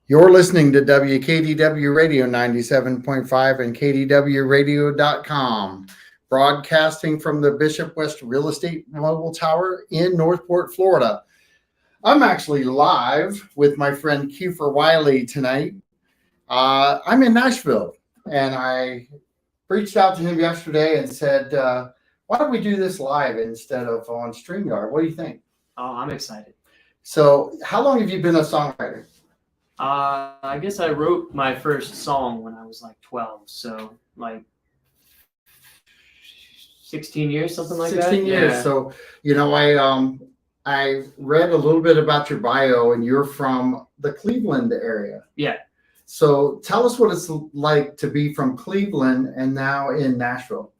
You're listening to WKDW Radio 97.5 and KDWRadio.com, broadcasting from the Bishop West Real Estate Mobile Tower in Northport, Florida. I'm actually live with my friend Keifer Wiley tonight. I'm in Nashville, and I reached out to him yesterday and said, why don't we do this live instead of on StreamYard? What do you think? Oh, I'm excited. So how long have you been a songwriter? I guess I wrote my first song when I was like 12, so like 16 years, something like 16 that. years. Yeah. So, I read a little bit about your bio, and you're from the Cleveland area. Yeah. So tell us what it's like to be from Cleveland and now in Nashville.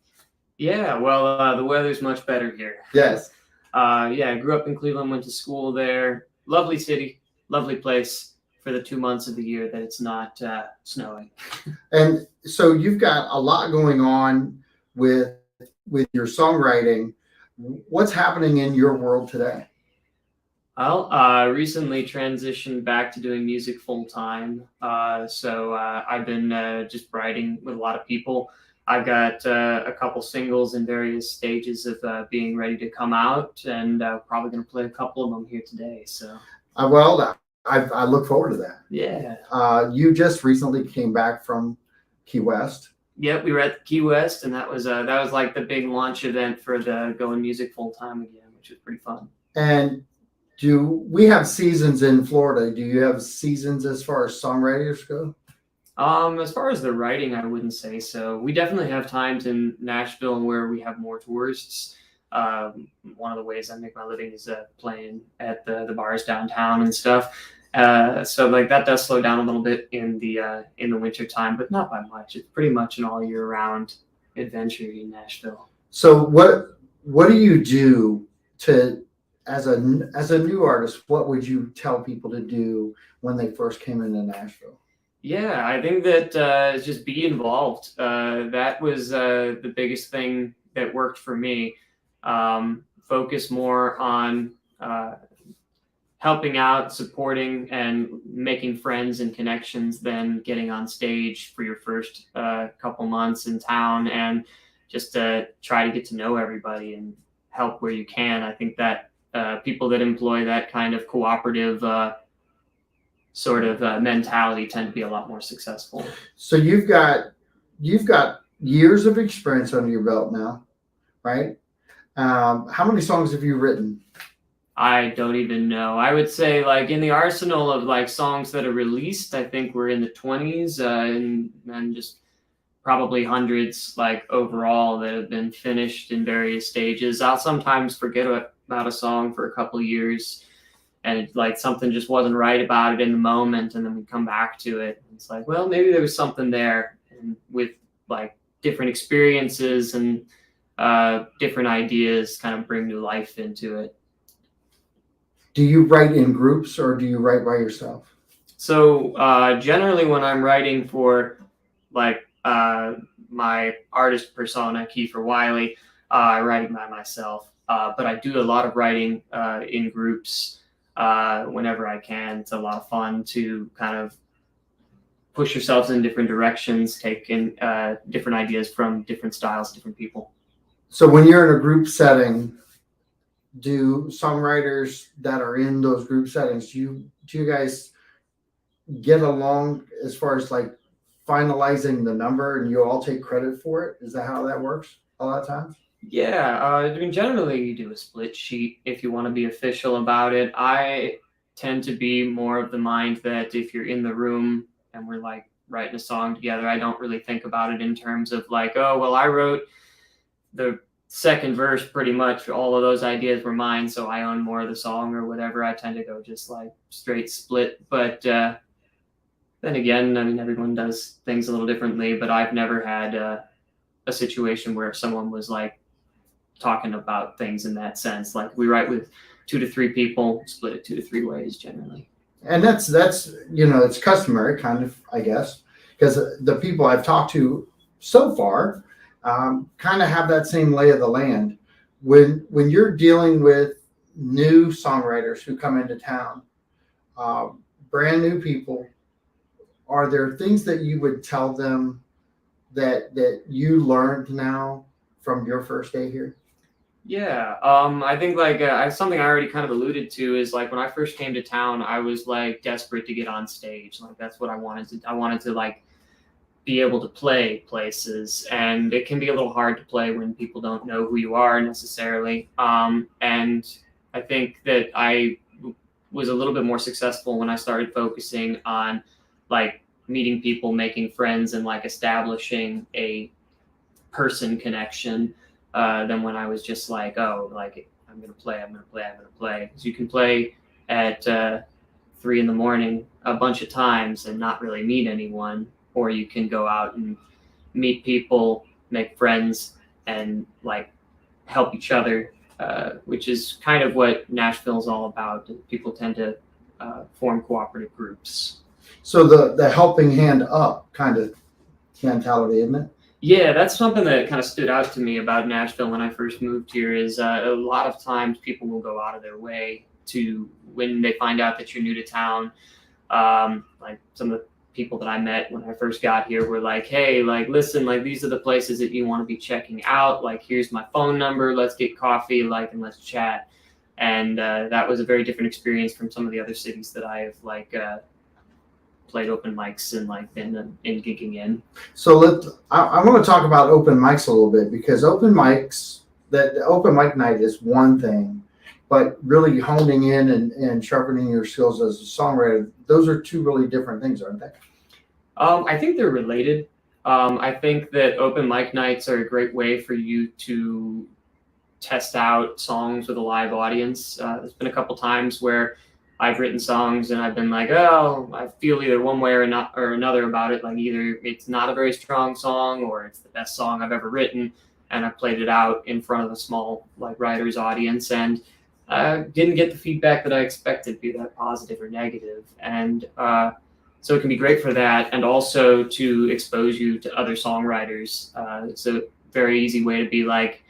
Yeah, well, the weather's much better here. Yes. Yeah, I grew up in Cleveland, went to school there. Lovely city, lovely place for the 2 months of the year that it's not snowing. And so you've got a lot going on with your songwriting. What's happening in your world today? Well, I recently transitioned back to doing music full time. So I've been just writing with a lot of people. I've got a couple singles in various stages of being ready to come out, and probably going to play a couple of them here today. So, I look forward to that. Yeah. You just recently came back from Key West. Yep, we were at Key West, and that was like the big launch event for the Going Music Full Time again, which was pretty fun. And we have seasons in Florida? Do you have seasons as far as songwriters go? As far as the writing, I wouldn't say so. We definitely have times in Nashville where we have more tourists. One of the ways I make my living is playing at the bars downtown and stuff. So like that does slow down a little bit in the winter time, but not by much. It's pretty much an all year round adventure in Nashville. So what do you do as a new artist? What would you tell people to do when they first came into Nashville? Yeah, I think that just be involved. That was the biggest thing that worked for me. Focus more on helping out, supporting, and making friends and connections than getting on stage for your first couple months in town, and just try to get to know everybody and help where you can. I think that people that employ that kind of cooperative sort of mentality tend to be a lot more successful. So you've got years of experience under your belt now, right? How many songs have you written? I don't even know. I would say like in the arsenal of like songs that are released, I think we're in the 20s, and just probably hundreds like overall that have been finished in various stages. I'll sometimes forget about a song for a couple of years, and it's like something just wasn't right about it in the moment, and then we come back to it. It's like, well, maybe there was something there, and with like different experiences and different ideas kind of bring new life into it. Do you write in groups or do you write by yourself? So generally when I'm writing for like my artist persona, Keifer Wiley, I'm writing by myself. But I do a lot of writing in groups whenever I can. It's a lot of fun to kind of push yourselves in different directions, take in different ideas from different styles, different people. So when you're in a group setting, do songwriters that are in those group settings, do you guys get along as far as like finalizing the number and you all take credit for it? Is that how that works a lot of times? Yeah, I mean, generally you do a split sheet if you want to be official about it. I tend to be more of the mind that if you're in the room and we're like writing a song together, I don't really think about it in terms of like, oh, well, I wrote the second verse, pretty much all of those ideas were mine, so I own more of the song or whatever. I tend to go just like straight split. But then again, I mean, everyone does things a little differently, but I've never had a situation where someone was like talking about things in that sense. Like we write with 2 to 3 people, split it 2 to 3 ways generally. And that's it's customary kind of, I guess, because the people I've talked to so far kind of have that same lay of the land. When you're dealing with new songwriters who come into town, brand new people, are there things that you would tell them that you learned now from your first day here? Yeah, I think like something I already kind of alluded to is like when I first came to town, I was like desperate to get on stage. Like that's what I wanted to. I wanted to like be able to play places, and it can be a little hard to play when people don't know who you are necessarily. And I think that was a little bit more successful when I started focusing on like meeting people, making friends, and like establishing a person connection than when I was just like, oh, like I'm gonna play, I'm gonna play, I'm gonna play. Because you can play at 3 a.m. a bunch of times and not really meet anyone, or you can go out and meet people, make friends, and like help each other, which is kind of what Nashville's all about. People tend to form cooperative groups. So the helping hand up kind of mentality, isn't it? Yeah, that's something that kind of stood out to me about Nashville when I first moved here is a lot of times people will go out of their way to, when they find out that you're new to town, like some of the people that I met when I first got here were like, hey, like, listen, like these are the places that you want to be checking out. Like, here's my phone number. Let's get coffee, like, and let's chat. And that was a very different experience from some of the other cities that I have like played open mics and like been in gigging in. So I want to talk about open mics a little bit, because open mics, that the open mic night is one thing, but really honing in and sharpening your skills as a songwriter, those are two really different things, aren't they? I think they're related. I think that open mic nights are a great way for you to test out songs with a live audience. There's been a couple times where I've written songs and I've been like, oh, I feel either one way or not or another about it. Like either it's not a very strong song or it's the best song I've ever written. And I played it out in front of a small like writer's audience and didn't get the feedback that I expected, be that positive or negative. And so it can be great for that, and also to expose you to other songwriters. It's a very easy way to be like,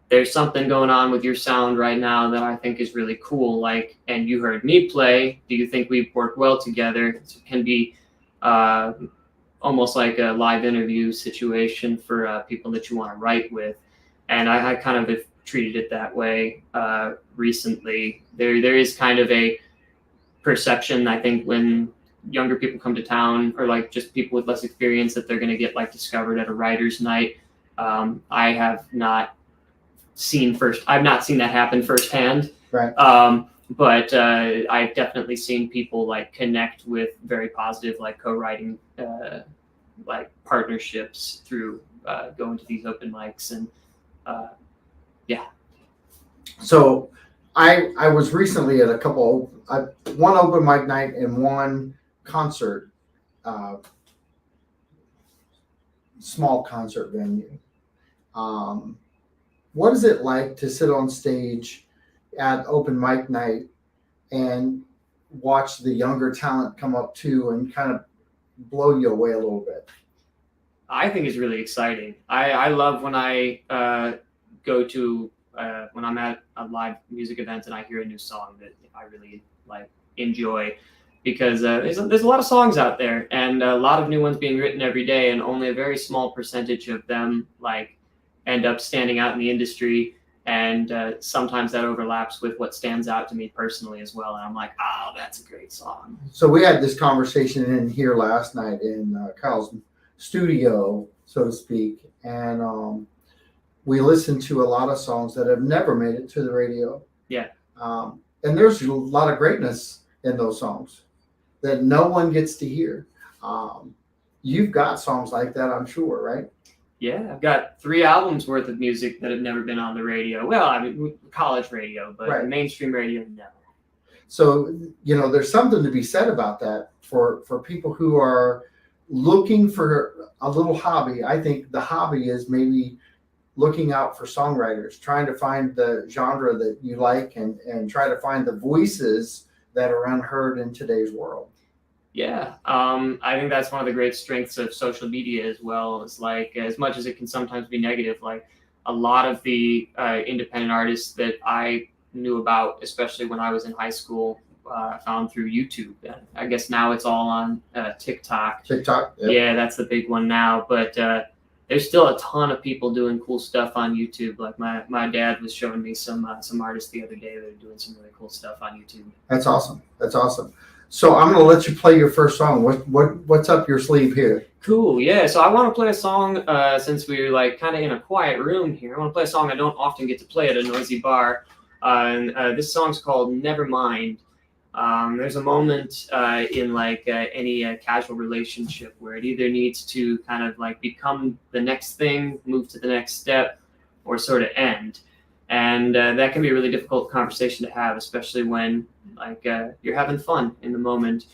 there's something going on with your sound right now that I think is really cool. Like, and you heard me play. Do you think we've worked well together? It can be almost like a live interview situation for people that you want to write with. And I kind of have treated it that way recently. There is kind of a perception, I think, when younger people come to town, or like just people with less experience, that they're going to get like discovered at a writer's night. I have not seen I've not seen that happen firsthand. Right. But I've definitely seen people like connect with very positive like co-writing like partnerships through going to these open mics. And yeah. So I was recently at one open mic night and one concert, small concert venue. What is it like to sit on stage at open mic night and watch the younger talent come up too and kind of blow you away a little bit? I think it's really exciting. I love when I go to when I'm at a live music event and I hear a new song that I really like enjoy, because there's a lot of songs out there and a lot of new ones being written every day, and only a very small percentage of them like end up standing out in the industry. And sometimes that overlaps with what stands out to me personally as well. And I'm like, oh, that's a great song. So we had this conversation in here last night in Kyle's studio, so to speak. And we listened to a lot of songs that have never made it to the radio. Yeah. And there's a lot of greatness in those songs that no one gets to hear. You've got songs like that, I'm sure, right? Yeah, I've got 3 albums worth of music that have never been on the radio. Well, I mean, college radio, but right. Mainstream radio, no. So, there's something to be said about that for people who are looking for a little hobby. I think the hobby is maybe looking out for songwriters, trying to find the genre that you like and try to find the voices that are unheard in today's world. Yeah, I think that's one of the great strengths of social media as well. Is like, as much as it can sometimes be negative, like a lot of the independent artists that I knew about, especially when I was in high school, found through YouTube. I guess now it's all on TikTok. TikTok. Yep. Yeah, that's the big one now. But there's still a ton of people doing cool stuff on YouTube. Like my dad was showing me some artists the other day that are doing some really cool stuff on YouTube. That's awesome. That's awesome. So I'm going to let you play your first song. What's up your sleeve here? Cool. Yeah. So I want to play a song since we're like kind of in a quiet room here. I want to play a song I don't often get to play at a noisy bar. And this song's called Nevermind. There's a moment in like any casual relationship where it either needs to kind of like become the next thing, move to the next step, or sort of end. And that can be a really difficult conversation to have, especially when like you're having fun in the moment.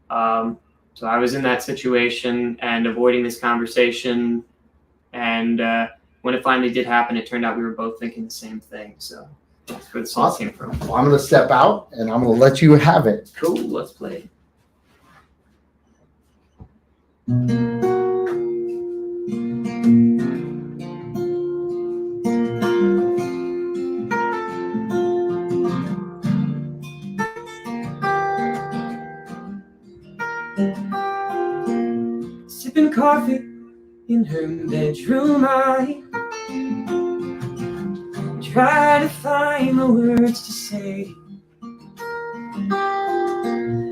So I was in that situation and avoiding this conversation. And when it finally did happen, it turned out we were both thinking the same thing. So that's where the song came from. Well, I'm going to step out and I'm going to let you have it. Cool. Let's play. Sipping coffee in her bedroom, I try to find the words to say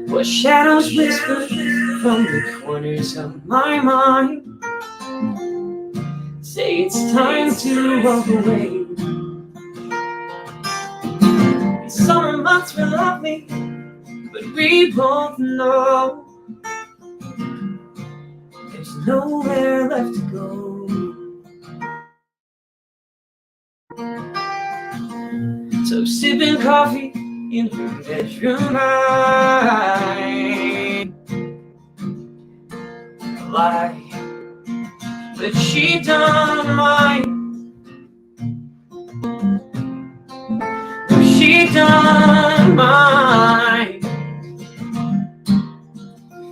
what shadows whisper from the corners of my mind. Say it's time to walk away. These summer months were lovely, but we both know there's nowhere left to go. So sipping coffee in her bedroom, I lie, but she don't mind. No, she don't mind.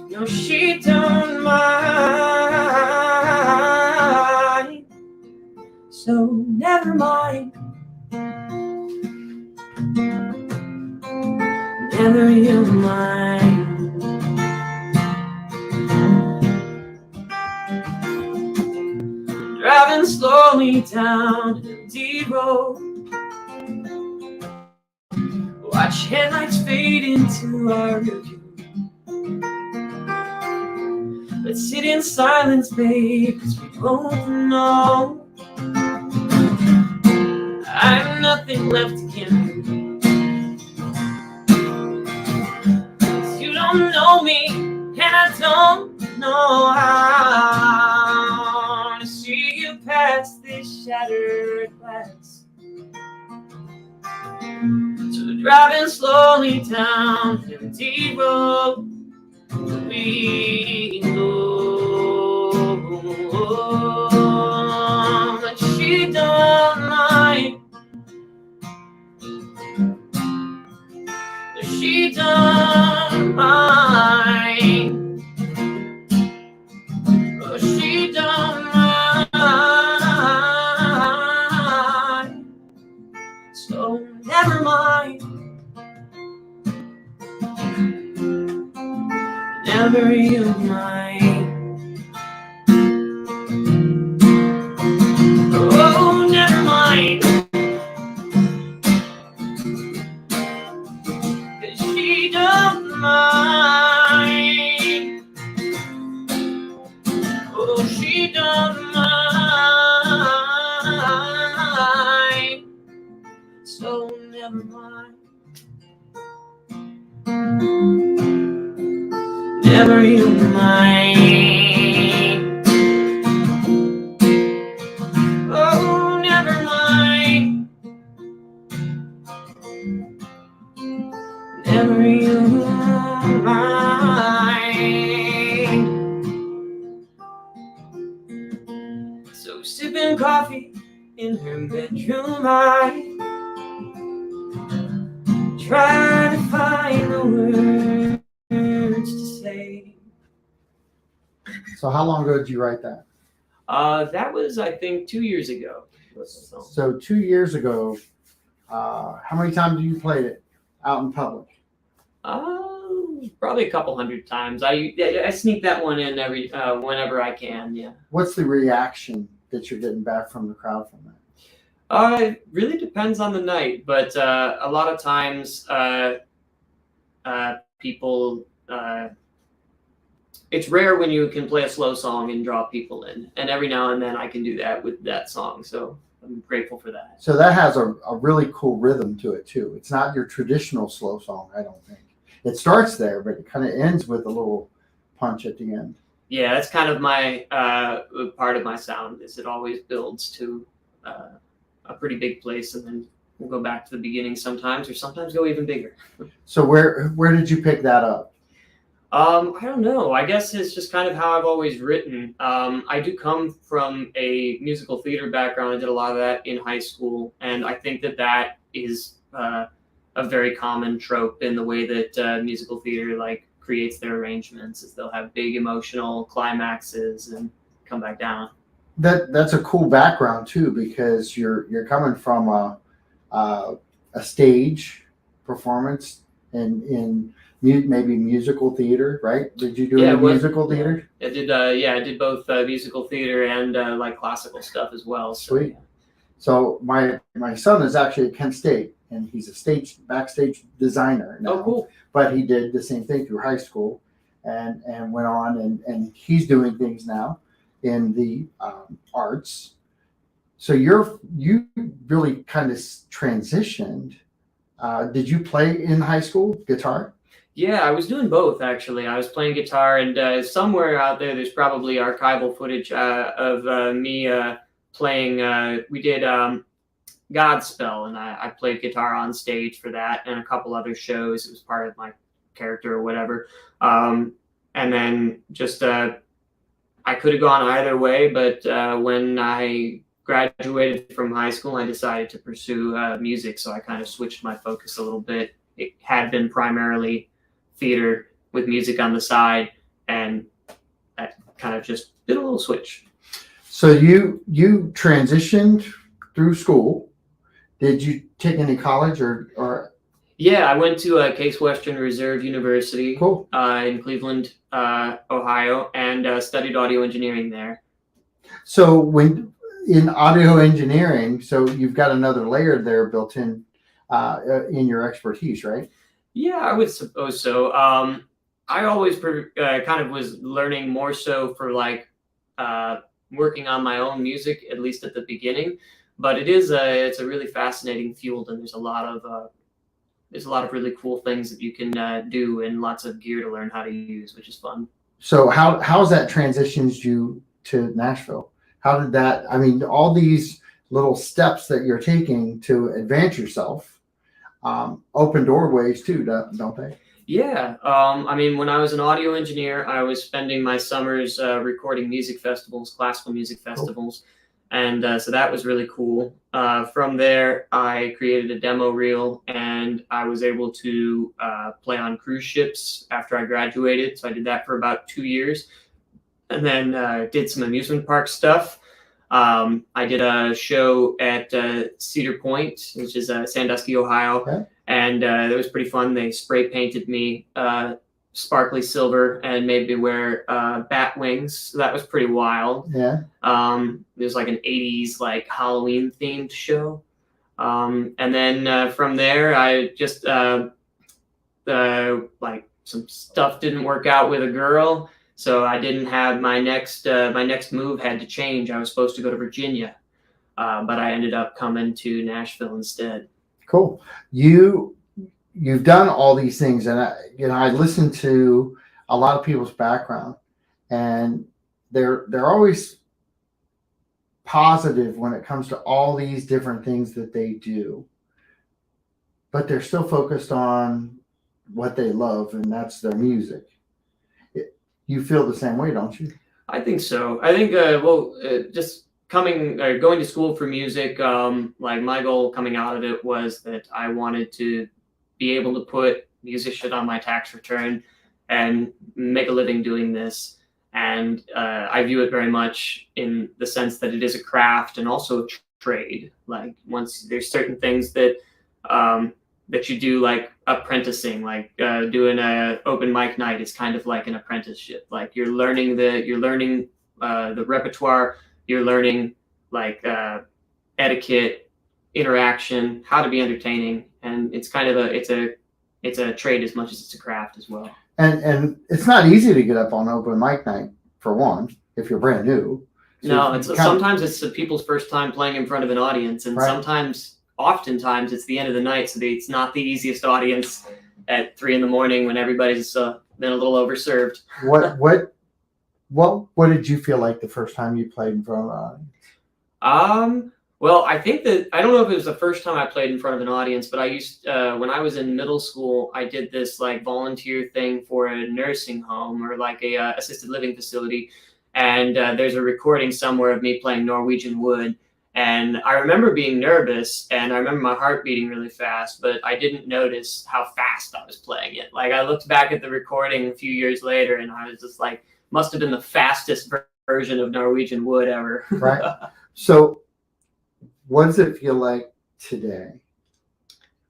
No, she don't mind. So never mind. Never you mind. Driving slowly down an empty road, watch headlights fade into our rearview. Let's sit in silence, babe, 'cause we both know I have nothing left to give you. You don't know me, and I don't know how to see you past this shattered glass. So driving slowly down an empty road, we go. But she don't mind. She don't mind. Oh, she don't mind. So never mind. Never you mind. Oh, never mind. She don't mind. Oh, she don't mind. So never mind. Never you mind. Oh, never mind. Never you mind. So sipping coffee in her bedroom, I try to find the words to say. So how long ago did you write that? That was, I think, 2 years ago. So 2 years ago, how many times have you played it out in public? Probably a couple hundred times. I sneak that one in every whenever I can. Yeah. What's the reaction that you're getting back from the crowd from that? It really depends on the night, but a lot of times people. It's rare when you can play a slow song and draw people in, and every now and then I can do that with that song. So I'm grateful for that. So that has a really cool rhythm to it too. It's not your traditional slow song, I don't think. It starts there, but it kind of ends with a little punch at the end. Yeah, that's kind of my part of my sound. Is it always builds to a pretty big place, and then we'll go back to the beginning sometimes, or sometimes go even bigger. So where did you pick that up? I don't know. I guess it's just kind of how I've always written. I do come from a musical theater background. I did a lot of that in high school, and I think that is a very common trope in the way that musical theater like creates their arrangements. Is they'll have big emotional climaxes and come back down. That's a cool background too, because you're coming from a stage performance in maybe musical theater, right? Did you do any musical theater? I did. I did both musical theater and like classical stuff as well. So, sweet. So my son is actually at Kent State, and he's a backstage designer now. Oh, cool. But he did the same thing through high school, and went on, and he's doing things now in the arts. So you really kind of transitioned. Did you play in high school guitar? Yeah, I was doing both actually. I was playing guitar, and somewhere out there's probably archival footage of me playing. We did Godspell, and I played guitar on stage for that, and a couple other shows. It was part of my character or whatever. And then just I could have gone either way, but when I graduated from high school, I decided to pursue music, so I kind of switched my focus a little bit. It had been primarily theater with music on the side, and I kind of just did a little switch. So you transitioned through school. Did you take any college or? Yeah, I went to Case Western Reserve University. Cool. In Cleveland, Ohio, and studied audio engineering there. So when in audio engineering, so you've got another layer there built in your expertise, right? Yeah, I would suppose so. I always kind of was learning more so for like working on my own music, at least at the beginning. But it's a really fascinating field, and there's a lot of really cool things that you can do, and lots of gear to learn how to use, which is fun. So how's that transitioned you to Nashville? How did that? I mean, all these little steps that you're taking to advance yourself open doorways too, don't they? Yeah. I mean, when I was an audio engineer, I was spending my summers recording music festivals, classical music festivals. Cool. And so that was really cool. From there, I created a demo reel, and I was able to play on cruise ships after I graduated. So I did that for about 2 years, and then did some amusement park stuff. I did a show at Cedar Point, which is Sandusky, Ohio. Okay. And it was pretty fun. They spray painted me sparkly silver and made me wear bat wings. So that was pretty wild. Yeah. It was like an 80s like Halloween themed show. And then from there, I just like some stuff didn't work out with a girl. So I didn't have my next move had to change. I was supposed to go to Virginia, but I ended up coming to Nashville instead. Cool. You've done all these things, and I listened to a lot of people's background, and they're always positive when it comes to all these different things that they do, but they're still focused on what they love, and that's their music. You feel the same way, don't you? I think so. I think, just going to school for music, like my goal coming out of it was that I wanted to be able to put musician on my tax return and make a living doing this. And I view it very much in the sense that it is a craft and also a trade. Like once there's certain things that that you do, like apprenticing, like doing a open mic night is kind of like an apprenticeship. Like you're learning the repertoire, you're learning like etiquette, interaction, how to be entertaining, and it's kind of it's a trade as much as it's a craft as well. And it's not easy to get up on open mic night, for one, if you're brand new. So no, sometimes it's the people's first time playing in front of an audience, and oftentimes it's the end of the night, so it's not the easiest audience at 3 a.m. when everybody's been a little overserved. What did you feel like the first time you played in front of an audience? Well, I think that I don't know if it was the first time I played in front of an audience, but I used when I was in middle school, I did this like volunteer thing for a nursing home or like a assisted living facility, and there's a recording somewhere of me playing Norwegian Wood, and I remember being nervous, and I remember my heart beating really fast, but I didn't notice how fast I was playing it. Like I looked back at the recording a few years later, and I was just like, must have been the fastest version of Norwegian Wood ever. Right. So what does it feel like today?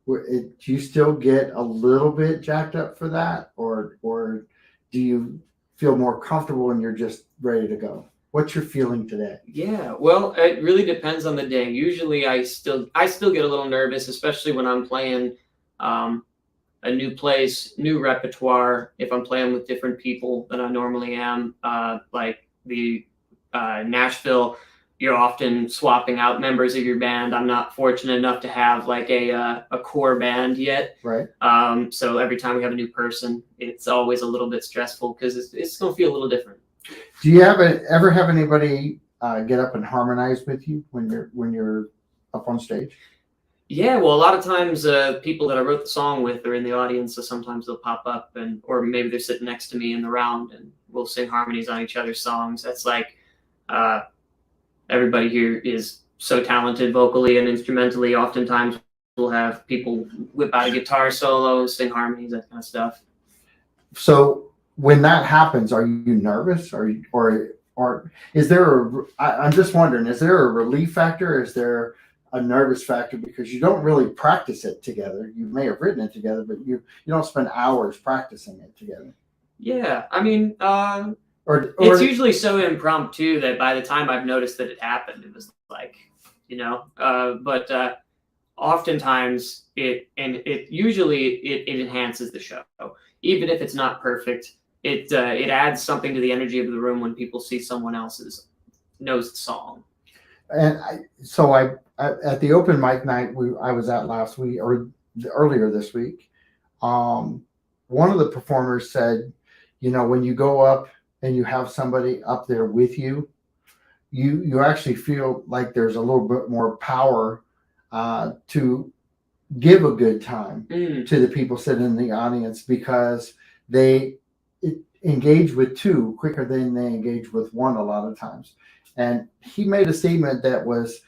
Do you still get a little bit jacked up for that, or do you feel more comfortable when you're just ready to go? What's your feeling today? Yeah, well, it really depends on the day. Usually, I still get a little nervous, especially when I'm playing a new place, new repertoire. If I'm playing with different people than I normally am, like the Nashville. You're often swapping out members of your band. I'm not fortunate enough to have like a core band yet. Right. So every time we have a new person, it's always a little bit stressful because it's going to feel a little different. Do you ever have anybody get up and harmonize with you when you're up on stage? Yeah, well, a lot of times people that I wrote the song with are in the audience, so sometimes they'll pop up or maybe they're sitting next to me in the round and we'll sing harmonies on each other's songs. That's like everybody here is so talented vocally and instrumentally. Oftentimes we'll have people whip out a guitar solo, sing harmonies, that kind of stuff. So when that happens, are you nervous or is there I'm just wondering, is there a relief factor? Is there a nervous factor because you don't really practice it together? You may have written it together, but you don't spend hours practicing it together. Yeah, I mean, it's usually so impromptu that by the time I've noticed that it happened, it was like, but oftentimes it enhances the show. Even if it's not perfect, it adds something to the energy of the room when people see someone else's knows the song. And I at the open mic night I was at last week or earlier this week, one of the performers said, when you go up and you have somebody up there with you, you actually feel like there's a little bit more power to give a good time to the people sitting in the audience because they engage with two quicker than they engage with one a lot of times. And he made a statement that was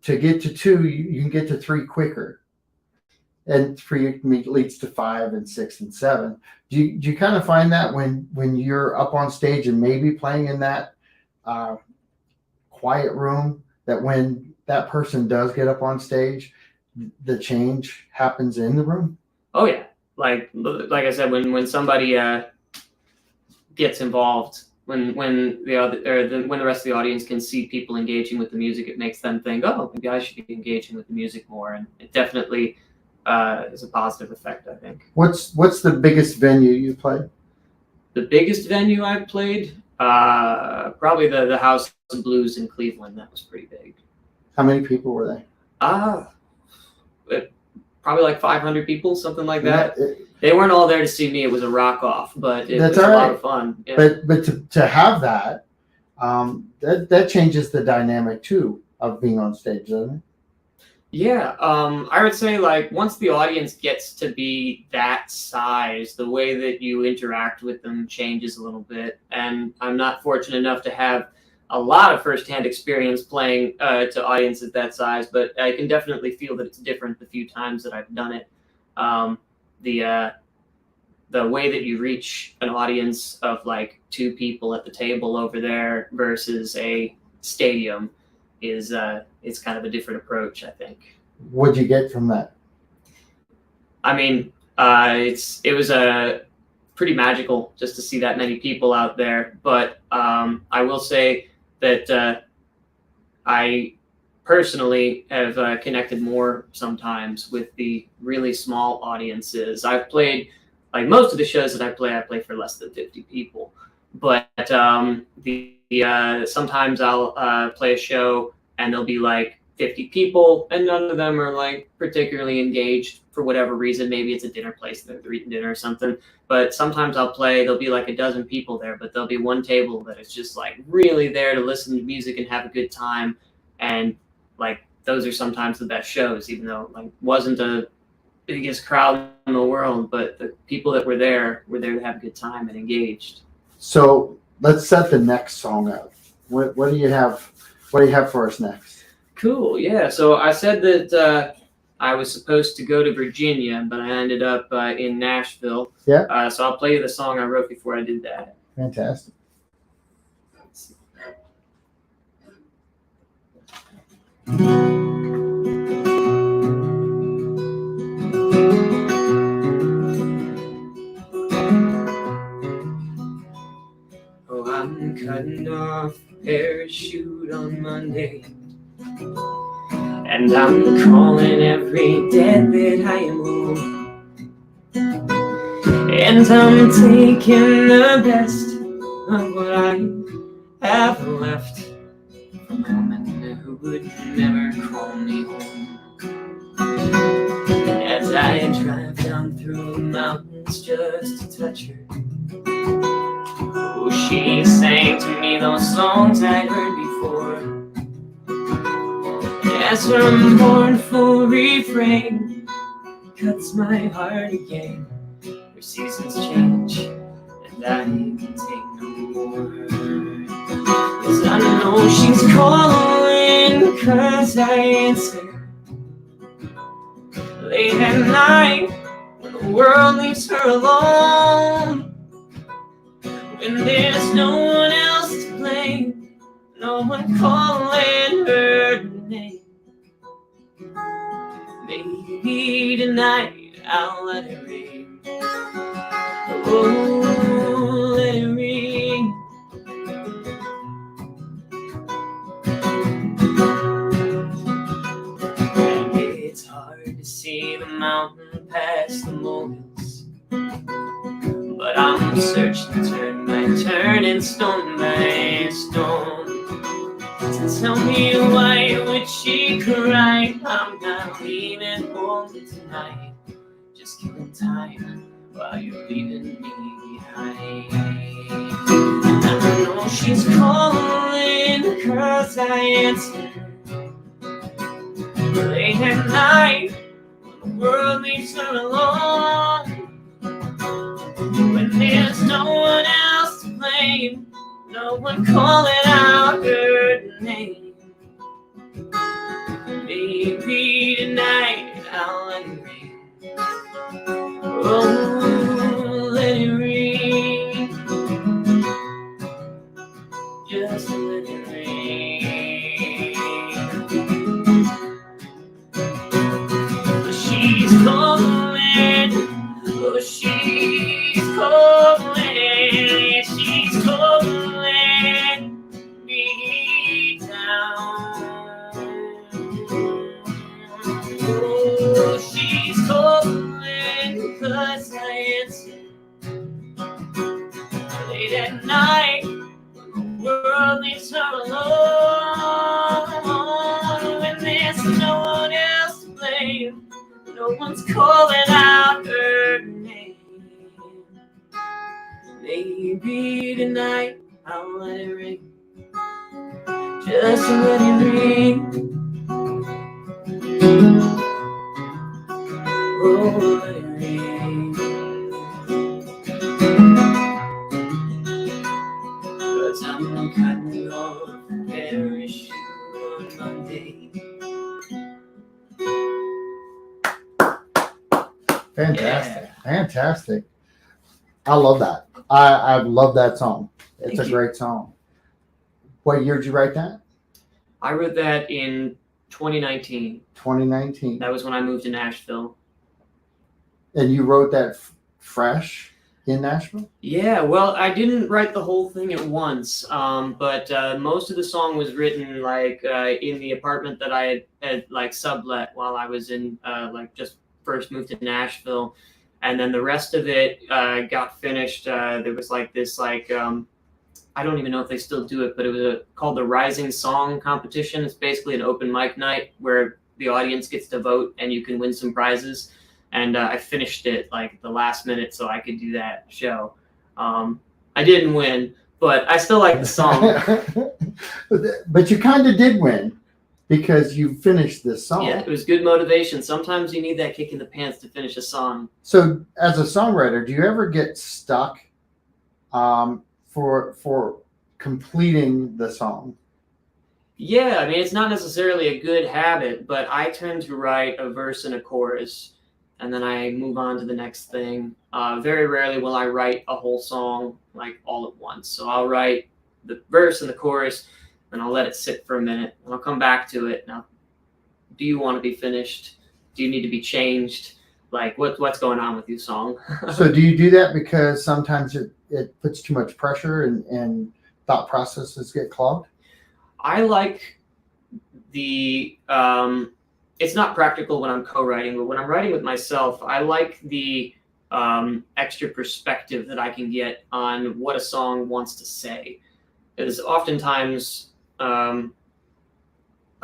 to get to two, you can get to three quicker. And 3 leads to 5 and 6 and 7. Do you kind of find that when you're up on stage and maybe playing in that quiet room, that when that person does get up on stage, the change happens in the room? Oh yeah, like I said, when somebody gets involved, when the rest of the audience can see people engaging with the music, it makes them think, oh, maybe I should be engaging with the music more, and it definitely is a positive effect, I think. What's the biggest venue you played? The biggest venue I've played, probably the House of Blues in Cleveland. That was pretty big. How many people were they? Probably like 500 people, something like that. They weren't all there to see me. It was a rock off, but it was a lot of fun. Yeah. But to have that, that changes the dynamic too of being on stage, doesn't it? Yeah, I would say like once the audience gets to be that size, the way that you interact with them changes a little bit. And I'm not fortunate enough to have a lot of firsthand experience playing to audiences that size, but I can definitely feel that it's different the few times that I've done it. The way that you reach an audience of like 2 people at the table over there versus a stadium is it's kind of a different approach, I think. What'd you get from that? I mean, It was a pretty magical just to see that many people out there. But I will say that I personally have connected more sometimes with the really small audiences. I've played, like most of the shows that I play for less than 50 people. But sometimes I'll play a show and there'll be like 50 people, and none of them are like particularly engaged for whatever reason. Maybe it's a dinner place, they're eating dinner or something. But sometimes there'll be like a dozen people there, but there'll be one table that is just like really there to listen to music and have a good time. And like those are sometimes the best shows, even though like wasn't the biggest crowd in the world, but the people that were there to have a good time and engaged. So let's set the next song up. What do you have? What do you have for us next? Cool. Yeah. So I said that I was supposed to go to Virginia, but I ended up in Nashville. Yeah. So I'll play you the song I wrote before I did that. Fantastic. Oh, I'm cutting off a parachute on Monday, and I'm calling every deadbeat I am home, and I'm taking the best of what I have left from a woman who would never call me home. As I drive down through the mountains just to touch her, oh, she sang to me those songs I'd heard before. As her mournful refrain cuts my heart again, her seasons change and I can take no more. 'Cause I know she's calling, 'cause I answer late at night when the world leaves her alone. When there's no one else to blame, no one calling her name. Maybe tonight I'll let it ring. Oh, let it ring. And it's hard to see the mountain past the molehills, but I'm searching turn by turn and stone by stone to tell me why would she cry. I'm not leaving home tonight, just killing time while you're leaving me behind. And I know she's calling, 'cause I answer late at night when the world leaves her alone. When there's no one else to blame, no one calling out her name. Maybe tonight I'll let it ring. Oh, let it ring. Just let it ring. She's calling. Oh, she's calling. She's calling me down. Oh, she's calling, 'cause I answer late at night when the world leaves her alone. When there's no one else to blame, no one's calling out her name. Maybe tonight I'll let it ring. Just let it ring. Oh, let it ring. 'Cause I'm cutting off a parachute on Monday. Fantastic. Fantastic. I love that. I love that song. It's a great song. What year did you write that? I wrote that in 2019. 2019. That was when I moved to Nashville. And you wrote that fresh in Nashville? Yeah, well, I didn't write the whole thing at once, but most of the song was written like in the apartment that I had like sublet while I was in like just first moved to Nashville, and then the rest of it got finished. There was like this like I don't even know if they still do it, but it was called the Rising Song Competition. It's basically an open mic night where the audience gets to vote and you can win some prizes. And I finished it like the last minute so I could do that show. I didn't win, but I still like the song. But you kind of did win because you finished this song. Yeah, it was good motivation. Sometimes you need that kick in the pants to finish a song. So, as a songwriter, do you ever get stuck for completing the song? Yeah, I mean, it's not necessarily a good habit, but I tend to write a verse and a chorus, and then I move on to the next thing. Very rarely will I write a whole song like all at once. So I'll write the verse and the chorus, and I'll let it sit for a minute, and I'll come back to it. Now, do you want to be finished? Do you need to be changed? Like, what's going on with you, song? So do you do that because sometimes it puts too much pressure and thought processes get clogged? I like the it's not practical when I'm co-writing, but when I'm writing with myself, I like the extra perspective that I can get on what a song wants to say. Because oftentimes a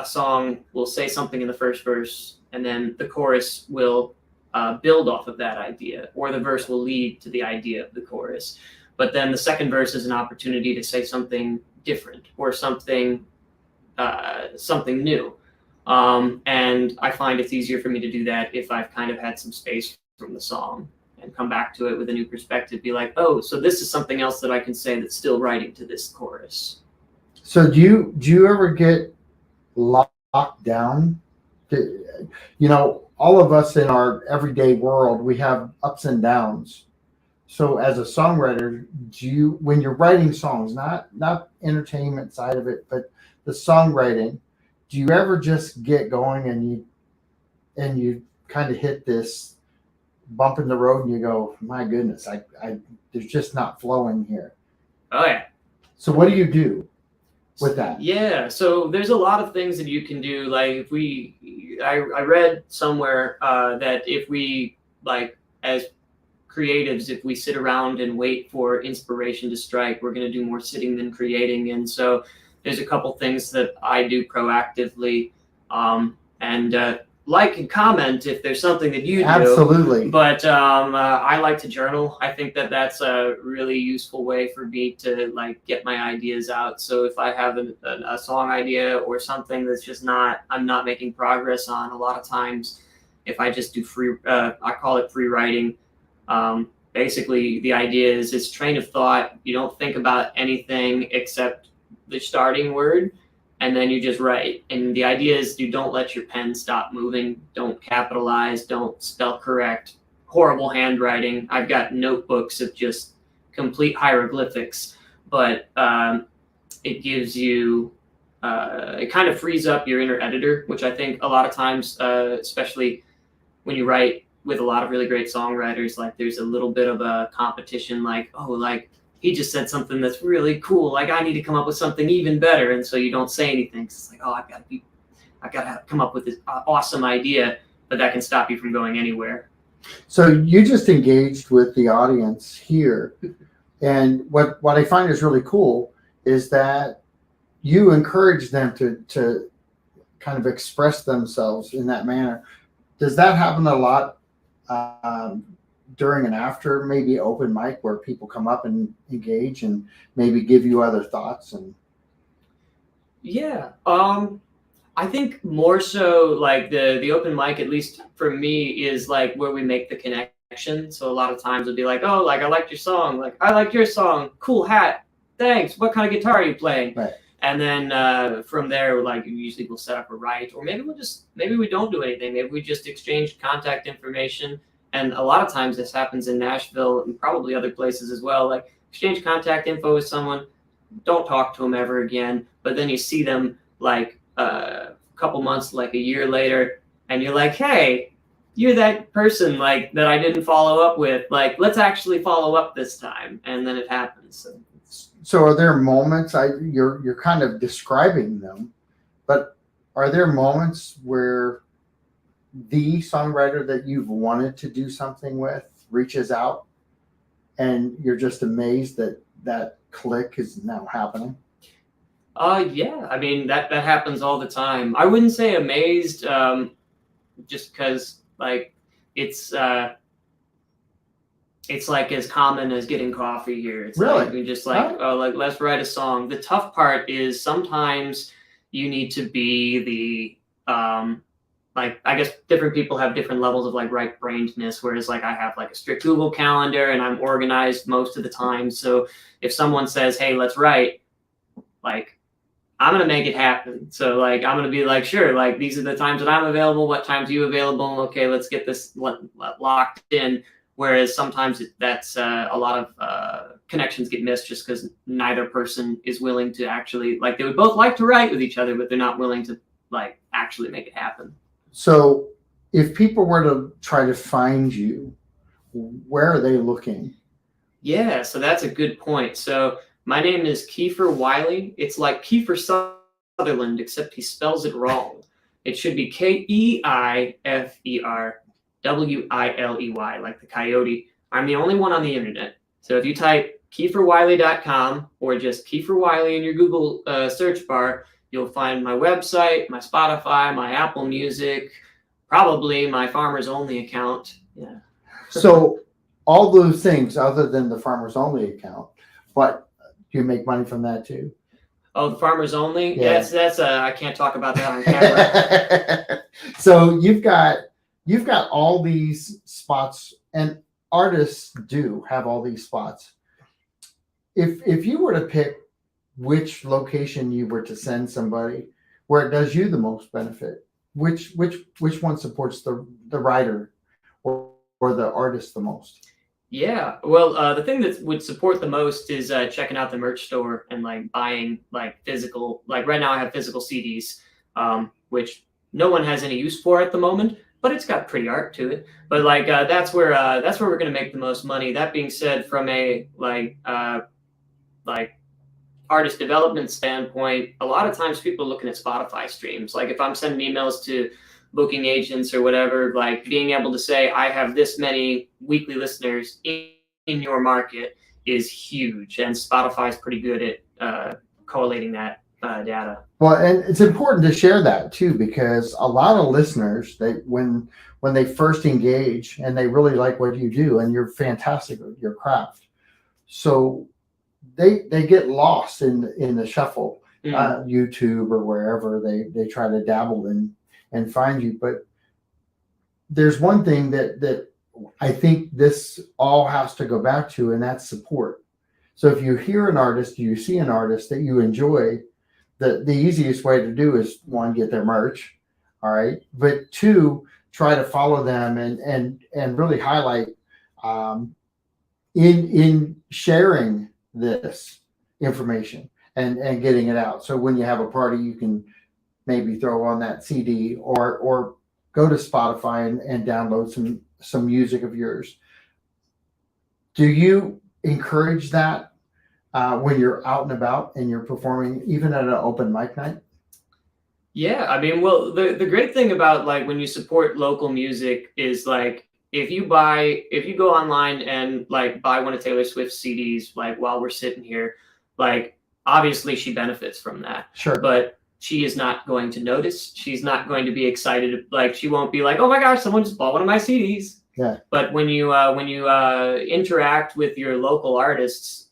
song will say something in the first verse, and then the chorus will build off of that idea, or the verse will lead to the idea of the chorus. But then the second verse is an opportunity to say something different or something new. And I find it's easier for me to do that if I've kind of had some space from the song and come back to it with a new perspective. Be like, oh, so this is something else that I can say that's still writing to this chorus. So do you ever get locked down? All of us in our everyday world, we have ups and downs. So as a songwriter, when you're writing songs, not entertainment side of it, but the songwriting, do you ever just get going and you kind of hit this bump in the road and you go, my goodness, I there's just not flowing here? Oh yeah. So what do you do with that? Yeah, so there's a lot of things that you can do. Like I read somewhere that if we like as creatives, if we sit around and wait for inspiration to strike, we're going to do more sitting than creating. And so there's a couple things that I do proactively, and like and comment if there's something that you do. Absolutely. But I like to journal. I think that that's a really useful way for me to like get my ideas out. So if I have a song idea or something that's just I'm not making progress on, a lot of times if I just do I call it free writing. Basically the idea is it's train of thought. You don't think about anything except the starting word, and then you just write. And the idea is you don't let your pen stop moving. Don't capitalize, don't spell correct, horrible handwriting. I've got notebooks of just complete hieroglyphics, but it gives you it kind of frees up your inner editor, which I think a lot of times, especially when you write with a lot of really great songwriters, like there's a little bit of a competition, like, oh, like he just said something that's really cool, like I need to come up with something even better. And so you don't say anything. It's like, oh, I gotta come up with this awesome idea, but that can stop you from going anywhere. So you just engaged with the audience here, and what I find is really cool is that you encourage them to kind of express themselves in that manner. Does that happen a lot during and after maybe open mic, where people come up and engage and maybe give you other thoughts? And yeah, I think more so like the open mic, at least for me, is like where we make the connection. So a lot of times it'll be like, oh, like I liked your song, like I like your song, cool hat, thanks, what kind of guitar are you playing? Right. And then from there, like usually we'll set up a write, or maybe we don't do anything. Maybe we just exchange contact information. And a lot of times this happens in Nashville and probably other places as well. Like exchange contact info with someone, don't talk to them ever again. But then you see them like a couple months, like a year later, and you're like, hey, you're that person like that I didn't follow up with. Like, let's actually follow up this time, and then it happens. So are there moments? You're kind of describing them, but are there moments where the songwriter that you've wanted to do something with reaches out, and you're just amazed that that click is now happening? Yeah. I mean, that happens all the time. I wouldn't say amazed, just because like it's it's like as common as getting coffee here. It's Really? like we just like, oh, like let's write a song. The tough part is sometimes you need to be the like, I guess different people have different levels of like right-brainedness, whereas like I have like a strict Google calendar and I'm organized most of the time. So if someone says, hey, let's write, like I'm gonna make it happen. So like I'm gonna be like, sure, like these are the times that I'm available. What times are you available? Okay, let's get this locked in. Whereas sometimes that's a lot of connections get missed just because neither person is willing to actually, like, they would both like to write with each other, but they're not willing to like actually make it happen. So if people were to try to find you, where are they looking? Yeah, so that's a good point. So my name is Keifer Wiley. It's like Kiefer Sutherland, except he spells it wrong. It should be KeiferWiley, like the coyote. I'm the only one on the internet. So if you type KeiferWiley.com or just Keifer Wiley in your Google search bar, you'll find my website, my Spotify, my Apple Music, probably my Farmers Only account. Yeah. So all those things, other than the Farmers Only account, but do you make money from that too? Oh, the Farmers Only? Yeah. That's I can't talk about that on camera. So you've got all these spots, and artists do have all these spots. If you were to pick which location you were to send somebody where it does you the most benefit, which one supports the writer or the artist the most? Yeah, well, the thing that would support the most is checking out the merch store and like buying like physical. Like right now, I have physical CDs, which no one has any use for at the moment, but it's got pretty art to it. But like that's where we're gonna make the most money. That being said, from a like artist development standpoint, a lot of times people are looking at Spotify streams. Like if I'm sending emails to booking agents or whatever, like being able to say I have this many weekly listeners in your market is huge, and Spotify is pretty good at collating that data. Well, and it's important to share that too, because a lot of listeners, they when they first engage and they really like what you do and you're fantastic at your craft, so they get lost in the shuffle, YouTube or wherever they try to dabble in and find you. But there's one thing that I think this all has to go back to, and that's support. So if you hear an artist, you see an artist that you enjoy, the easiest way to do is, one, get their merch, all right, but two, try to follow them and really highlight in sharing this information and getting it out. So when you have a party, you can maybe throw on that CD or go to Spotify and download some music of yours. Do you encourage that when you're out and about and you're performing, even at an open mic night? Yeah, I mean, well, the great thing about like when you support local music is like if you go online and like buy one of Taylor Swift's CDs, like while we're sitting here, like obviously she benefits from that. Sure. But she is not going to notice. She's not going to be excited. Like she won't be like, oh my gosh, someone just bought one of my CDs. Yeah. But when you interact with your local artists,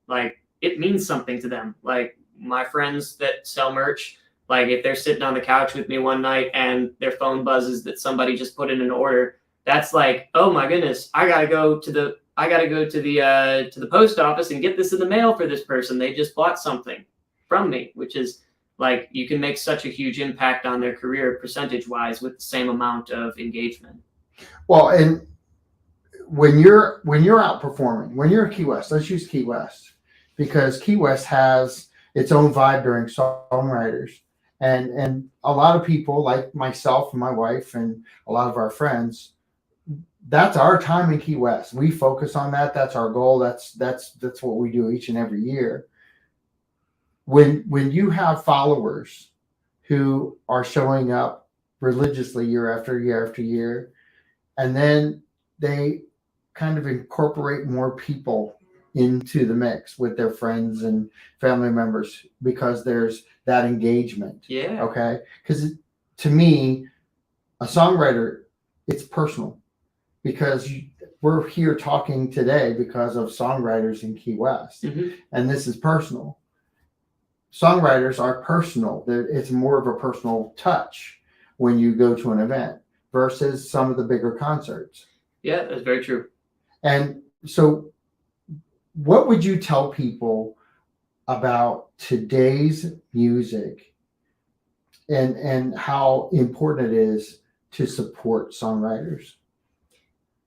like it means something to them. Like my friends that sell merch, like if they're sitting on the couch with me one night and their phone buzzes that somebody just put in an order, that's like, oh my goodness, I gotta go to the post office and get this in the mail for this person. They just bought something from me, which is like you can make such a huge impact on their career percentage-wise with the same amount of engagement. Well, and when you're out performing, when you're at Key West, let's use Key West, because Key West has its own vibe during songwriters, And a lot of people like myself and my wife and a lot of our friends, that's our time in Key West. We focus on that. That's our goal. That's what we do each and every year. When you have followers who are showing up religiously year after year after year, and then they kind of incorporate more people into the mix with their friends and family members because there's that engagement. Yeah. Okay. Because to me, a songwriter, it's personal because we're here talking today because of songwriters in Key West. Mm-hmm. And this is personal. Songwriters are personal. It's more of a personal touch when you go to an event versus some of the bigger concerts. Yeah, that's very true. And so, what would you tell people about today's music and how important it is to support songwriters?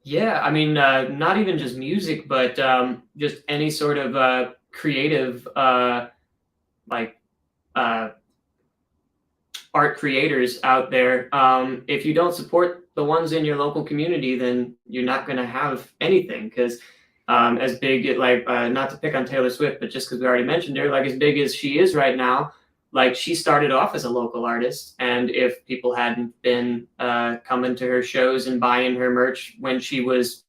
Yeah, I mean, not even just music, but just any sort of creative, like art creators out there. If you don't support the ones in your local community, then you're not going to have anything. Because as big, like, not to pick on Taylor Swift, but just because we already mentioned her, like as big as she is right now, like she started off as a local artist, and if people hadn't been coming to her shows and buying her merch when she was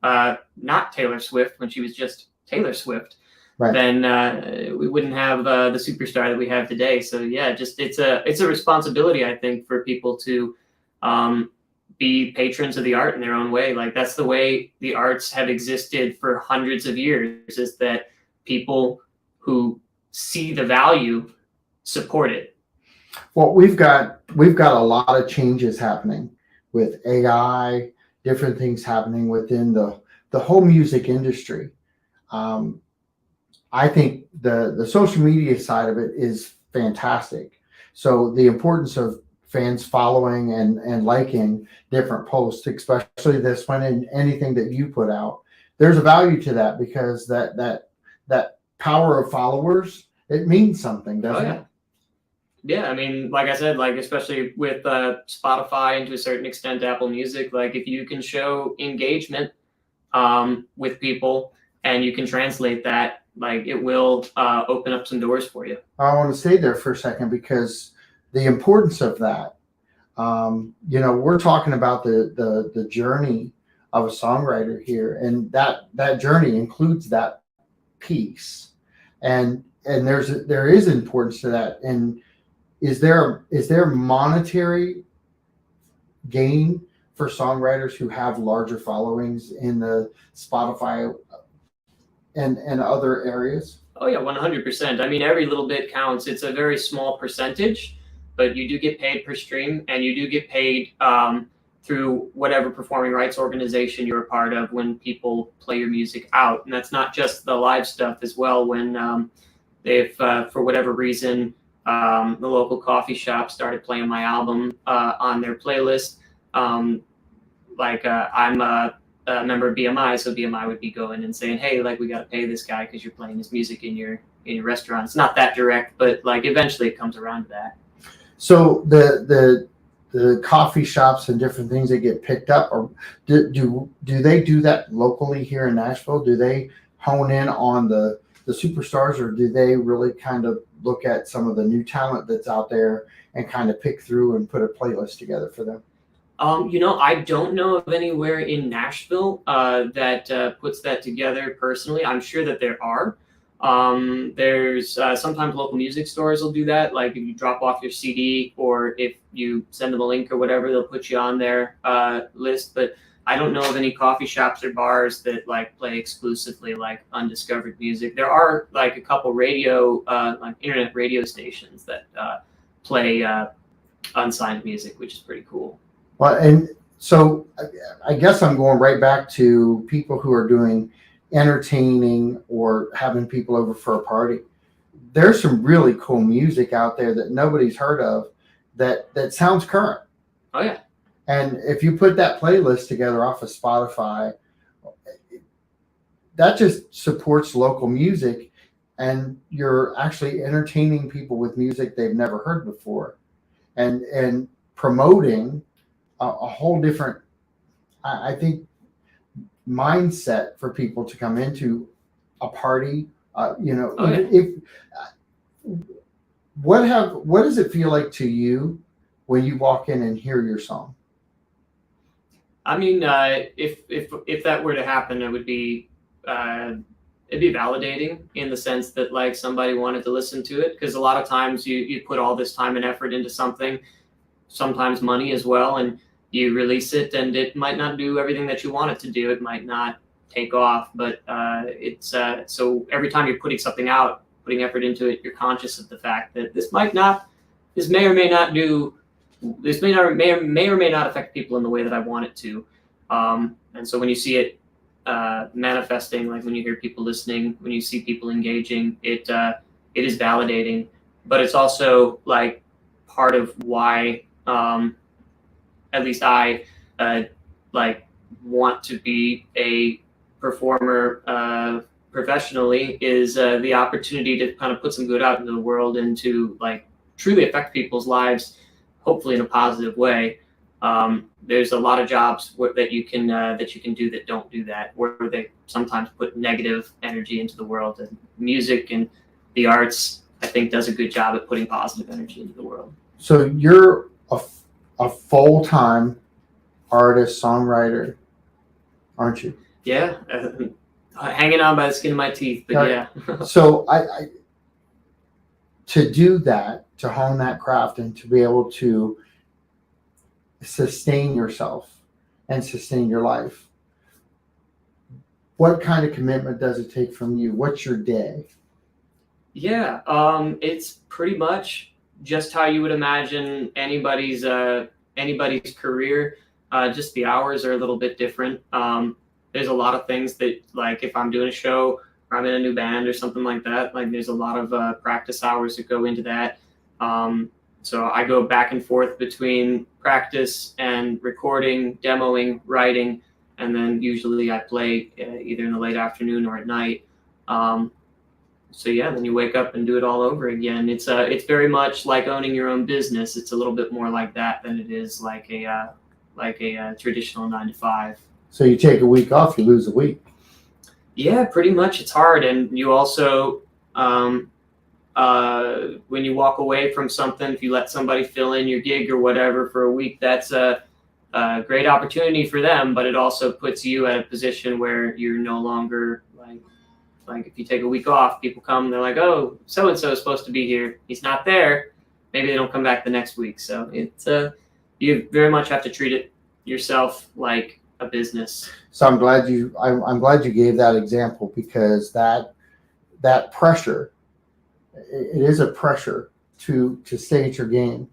not Taylor Swift, when she was just Taylor Swift, Right. then we wouldn't have the superstar that we have today. So yeah, just it's a responsibility, I think, for people to be patrons of the art in their own way. Like that's the way the arts have existed for hundreds of years, is that people who see the value support it. Well, we've got a lot of changes happening with AI, different things happening within the whole music industry. I think the social media side of it is fantastic. So the importance of fans following and liking different posts, especially this one and anything that you put out, there's a value to that because that power of followers, it means something, doesn't it? Yeah, I mean, like I said, like especially with Spotify and to a certain extent Apple Music, like if you can show engagement with people and you can translate that, like it will open up some doors for you. I want to stay there for a second because the importance of that, we're talking about the journey of a songwriter here, and that journey includes that piece, and there is importance to that. And is there monetary gain for songwriters who have larger followings in the Spotify and other areas? Oh yeah, 100%. I mean, every little bit counts. It's a very small percentage, but you do get paid per stream, and you do get paid through whatever performing rights organization you're a part of when people play your music out. And that's not just the live stuff as well. When if for whatever reason the local coffee shop started playing my album on their playlist, I'm a member of BMI, so BMI would be going and saying, hey, like we got to pay this guy because you're playing his music in your restaurant. It's not that direct, but like eventually it comes around to that. So the coffee shops and different things that get picked up, or do they do that locally here in Nashville? Do they hone in on the superstars, or do they really kind of look at some of the new talent that's out there and kind of pick through and put a playlist together for them? I don't know of anywhere in Nashville that puts that together personally. I'm sure that there are. There's sometimes local music stores will do that. Like if you drop off your CD or if you send them a link or whatever, they'll put you on their list. But I don't know of any coffee shops or bars that like play exclusively like undiscovered music. There are like a couple radio, like internet radio stations that play unsigned music, which is pretty cool. Well, and so I guess I'm going right back to people who are doing entertaining or having people over for a party. There's some really cool music out there that nobody's heard of that sounds current. Oh yeah. And if you put that playlist together off of Spotify, that just supports local music. and you're actually entertaining people with music they've never heard before, and promoting a whole different, I think, mindset for people to come into a party. Oh, yeah. If what does it feel like to you when you walk in and hear your song? I mean, if that were to happen, it would be it'd be validating in the sense that like somebody wanted to listen to it, because a lot of times you put all this time and effort into something, sometimes money as well, and you release it and it might not do everything that you want it to do. It might not take off, but it's so every time you're putting something out, putting effort into it, you're conscious of the fact that this may or may not do, this may or may not affect people in the way that I want it to. And so when you see it manifesting, like when you hear people listening, when you see people engaging, it is validating, but it's also like part of why at least I like want to be a performer professionally, is the opportunity to kind of put some good out into the world and to like truly affect people's lives, hopefully in a positive way. There's a lot of jobs that you can do that don't do that, where they sometimes put negative energy into the world. And music and the arts, I think, does a good job at putting positive energy into the world. So you're a full-time artist, songwriter, aren't you? Yeah, hanging on by the skin of my teeth, but yeah. So I to do that, to hone that craft, and to be able to sustain yourself and sustain your life, what kind of commitment does it take from you? What's your day? Yeah, it's pretty much just how you would imagine anybody's career. Just the hours are a little bit different. There's a lot of things that, like, if I'm doing a show or I'm in a new band or something like that, like there's a lot of practice hours that go into that. So I go back and forth between practice and recording, demoing, writing, and then usually I play either in the late afternoon or at night. So yeah, then you wake up and do it all over again. It's very much like owning your own business. It's a little bit more like that than it is like a traditional 9 to 5. So you take a week off, you lose a week. Yeah, pretty much. It's hard, and you also when you walk away from something, if you let somebody fill in your gig or whatever for a week, that's a great opportunity for them, but it also puts you at a position where you're no longer like if you take a week off, people come, they're like, oh, so and so is supposed to be here, he's not there, maybe they don't come back the next week. So it's you very much have to treat it yourself like a business. So I'm glad you gave that example, because that pressure, it is a pressure to stay at your game,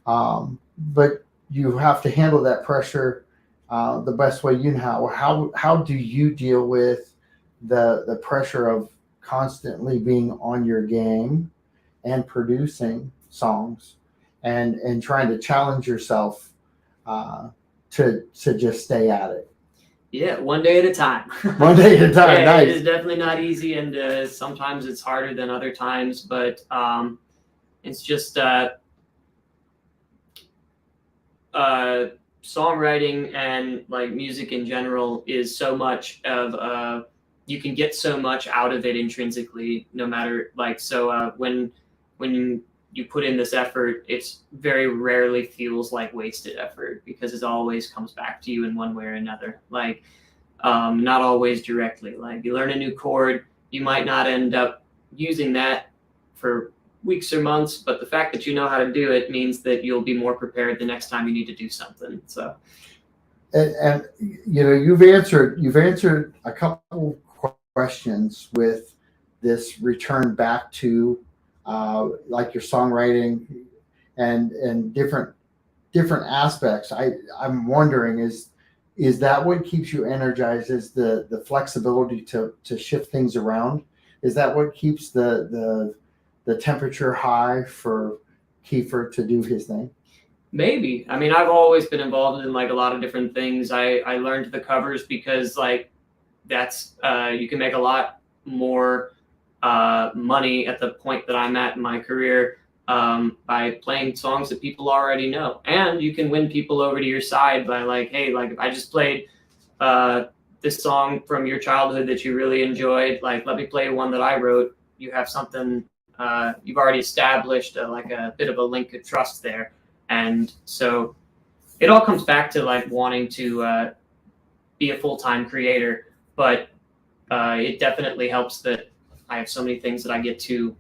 but you have to handle that pressure the best way you know. How do you deal with the pressure of constantly being on your game and producing songs and trying to challenge yourself to just stay at it? Yeah, one day at a time. One day at a time. Yeah, nice. It is definitely not easy, and sometimes it's harder than other times, but it's just songwriting and like music in general is so much of you can get so much out of it intrinsically, no matter like, so when you put in this effort, it's very rarely feels like wasted effort, because it always comes back to you in one way or another. Like not always directly. Like you learn a new chord, you might not end up using that for weeks or months, but the fact that you know how to do it means that you'll be more prepared the next time you need to do something. So and you know, you've answered a couple questions with this return back to like your songwriting and different aspects. I'm wondering, is that what keeps you energized? Is the flexibility to shift things around? Is that what keeps the temperature high for Keifer to do his thing? maybe. I mean, I've always been involved in like a lot of different things. I learned the covers because like that's you can make a lot more money at the point that I'm at in my career by playing songs that people already know. And you can win people over to your side by like, hey, like if I just played this song from your childhood that you really enjoyed, like let me play one that I wrote. You have something, you've already established like a bit of a link of trust there. And so it all comes back to like wanting to be a full-time creator, but it definitely helps that I have so many things that I get to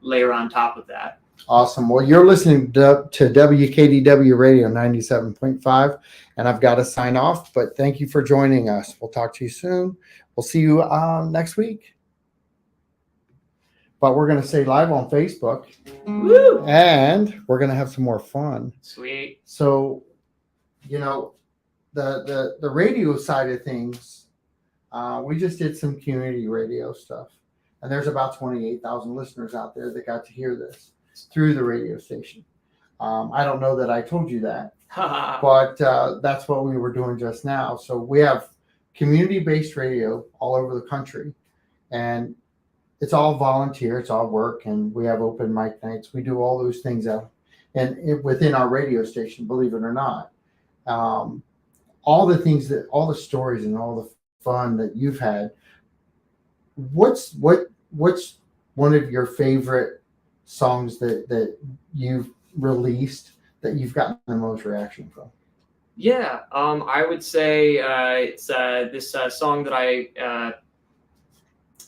layer on top of that. Awesome. Well, you're listening to WKDW Radio 97.5, and I've got to sign off, but thank you for joining us. We'll talk to you soon. We'll see you next week. But we're going to stay live on Facebook. Woo! And we're going to have some more fun. Sweet. So, you know, the radio side of things, we just did some community radio stuff. And there's about 28,000 listeners out there that got to hear this through the radio station. I don't know that I told you that, but that's what we were doing just now. So we have community-based radio all over the country, and it's all volunteer, it's all work, and we have open mic nights. We do all those things out and within our radio station, believe it or not. All the things that, all the stories and all the fun that you've had. What's one of your favorite songs that you've released that you've gotten the most reaction from? Yeah, I would say it's this song that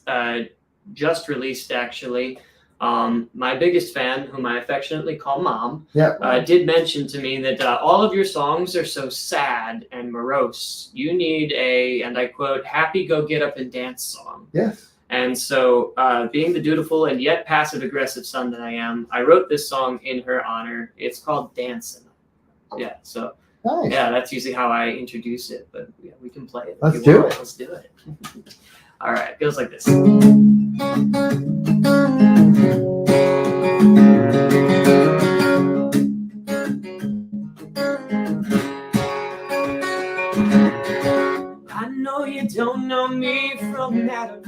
I just released, actually. My biggest fan, whom I affectionately call Mom, did mention to me that all of your songs are so sad and morose. You need a, and I quote, happy go get up and dance song. Yes. And so being the dutiful and yet passive-aggressive son that I am, I wrote this song in her honor. It's called Dancin'. Yeah, so nice. Yeah, that's usually how I introduce it, but yeah, we can play it. Let's do it. Let's do it. All right, it goes like this. I know you don't know me from Adam,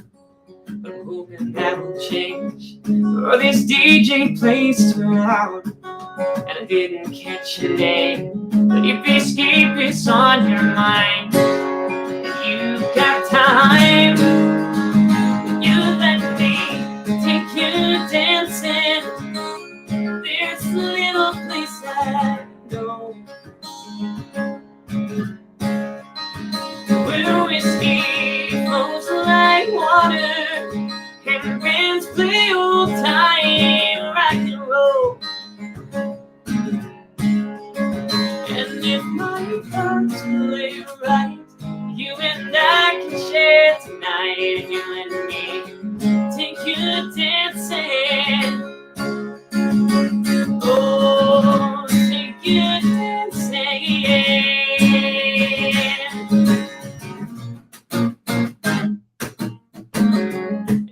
but I'm hoping that will change. Or this DJ plays too loud, and I didn't catch your name. But if escape is on your mind, and you've got time, you let me take you dancing. There's a little place I know where whiskey flows like water and bands play old time rock and roll. And if my cards play right, you and I can share tonight. If you let me take you dancing, oh, take you dancing.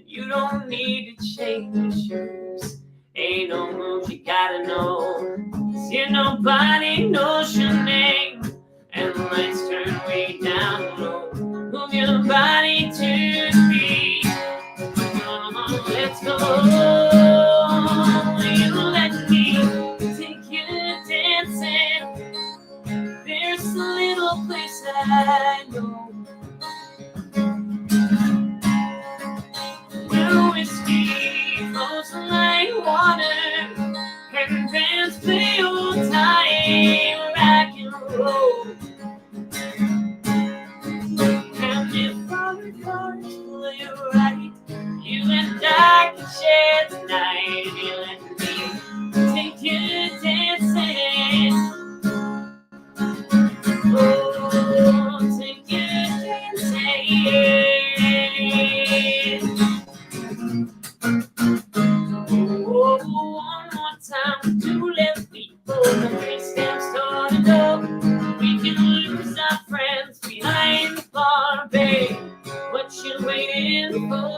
You don't need to change yours. Ain't no moves you gotta know. 'Cause you nobody knows your name. And the lights turn way down low. Move your body to the beat. Let's go. You let me take you dancing. There's a little place I know where whiskey flows like water and bands play old time rock and roll. And if our cards play right, you and I can share tonight. If you let me take you dancing, oh, take you dancing. Oh, one more time to let people the place can start to go. We can lose our friends behind the bar, babe. What you waiting for?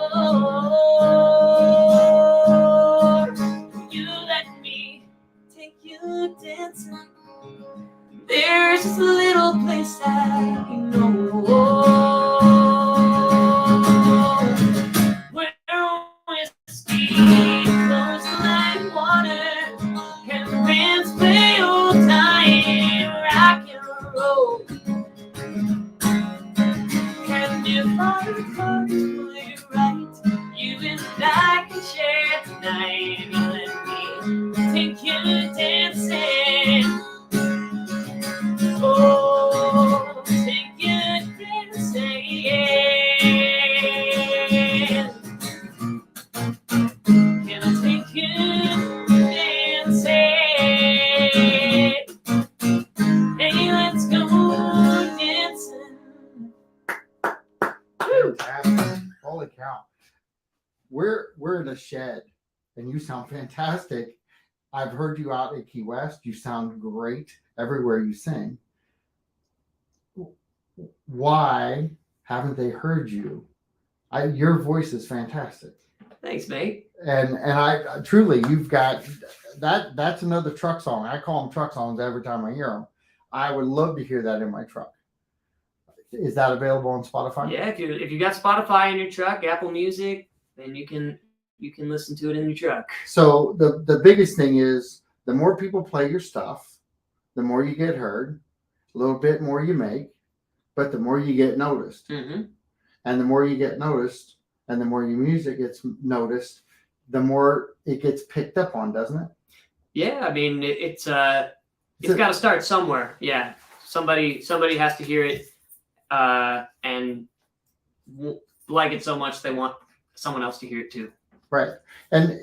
was asking, holy cow, we're in a shed, and you sound fantastic. I've heard you out at Key West. You sound great everywhere you sing. Why haven't they heard you? Your voice is fantastic. Thanks, mate. And I truly, you've got that. That's another truck song. I call them truck songs every time I hear them. I would love to hear that in my truck. Is that available on Spotify? Yeah, if you got Spotify in your truck, Apple Music, then you can listen to it in your truck. So the biggest thing is the more people play your stuff, the more you get heard, a little bit more you make, but the more you get noticed. Mm-hmm. And the more you get noticed and the more your music gets noticed, the more it gets picked up on, doesn't it? Yeah, I mean, it's got to start somewhere. Yeah, somebody has to hear it and like it so much they want someone else to hear it too. Right. And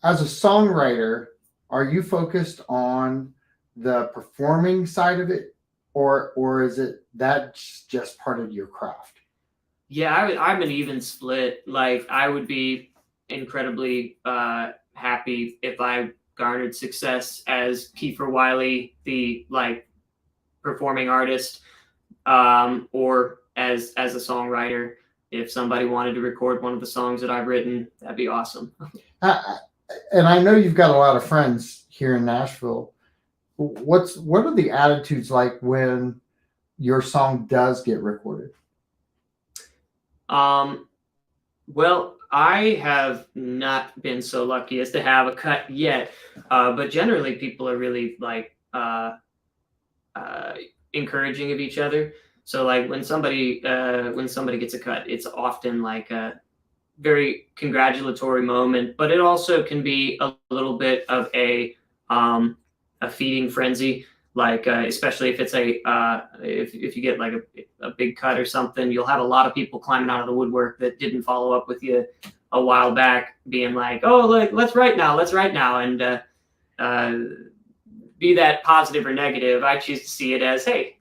as a songwriter, are you focused on the performing side of it, or is it that's just part of your craft? Yeah, I'm an even split. Like, I would be incredibly happy if I garnered success as Keifer Wiley, the performing artist, or as a songwriter. If somebody wanted to record one of the songs that I've written, that'd be awesome. And I know you've got a lot of friends here in Nashville. What are the attitudes like when your song does get recorded? Well, I have not been so lucky as to have a cut yet, but generally people are really encouraging of each other. So when somebody gets a cut, it's often like a very congratulatory moment, but it also can be a little bit of a feeding frenzy. Especially if it's if you get like a big cut or something, you'll have a lot of people climbing out of the woodwork that didn't follow up with you a while back, being like, "Oh, let's write now," and be that positive or negative. I choose to see it as, hey,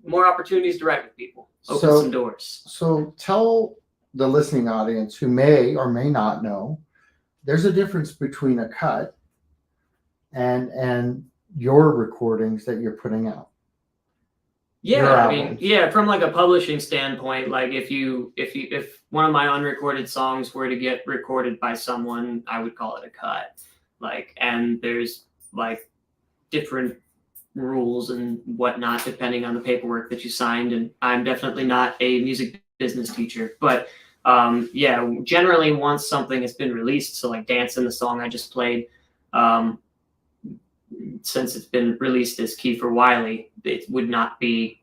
more opportunities to write with people, open some doors. So tell the listening audience who may or may not know, there's a difference between a cut and your recordings that you're putting out. Yeah, I mean, yeah, from a publishing standpoint, if one of my unrecorded songs were to get recorded by someone, I would call it a cut. And there's different rules and whatnot depending on the paperwork that you signed. And I'm definitely not a music business teacher, but yeah, generally once something has been released, so Dancing, the song I just played, since it's been released as Keifer Wiley, it would not be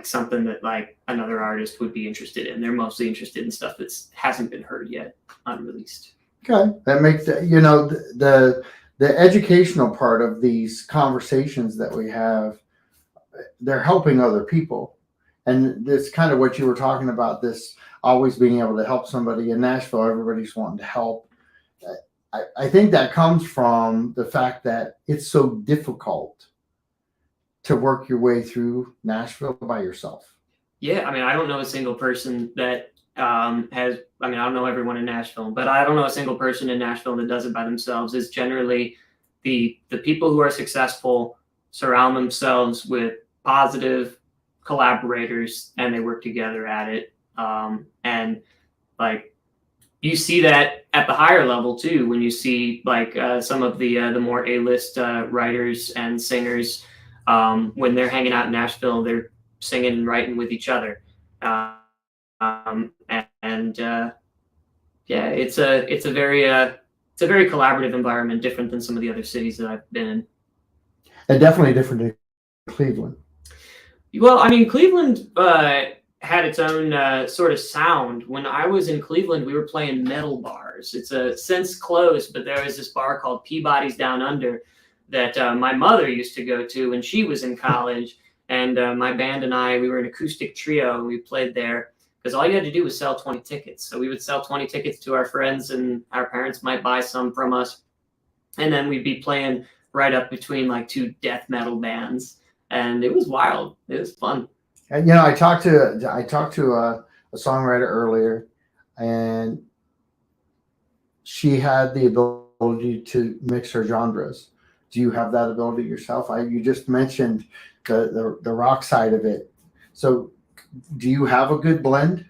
something that another artist would be interested in. They're mostly interested in stuff that hasn't been heard yet, unreleased. Okay, that makes the educational part of these conversations that we have. They're helping other people, and it's kind of what you were talking about. This always being able to help somebody in Nashville. Everybody's wanting to help. I think that comes from the fact that it's so difficult to work your way through Nashville by yourself. Yeah, I mean, I don't know a single person that I don't know everyone in Nashville, but I don't know a single person in Nashville that does it by themselves. It's generally the people who are successful surround themselves with positive collaborators and they work together at it. And you see that at the higher level too, when you see some of the more A-list writers and singers, when they're hanging out in Nashville, they're singing and writing with each other. Yeah, it's a very collaborative environment, different than some of the other cities that I've been in. And definitely different in Cleveland. Well, I mean, Cleveland had its own sort of sound. When I was in Cleveland, we were playing metal bars. It's since closed, but there was this bar called Peabody's Down Under that my mother used to go to when she was in college. And my band and we were an acoustic trio, and we played there because all you had to do was sell 20 tickets. So we would sell 20 tickets to our friends, and our parents might buy some from us. And then we'd be playing right up between two death metal bands. And it was wild. It was fun. And I talked to a songwriter earlier, and she had the ability to mix her genres. Do you have that ability yourself? You just mentioned the rock side of it. So, do you have a good blend?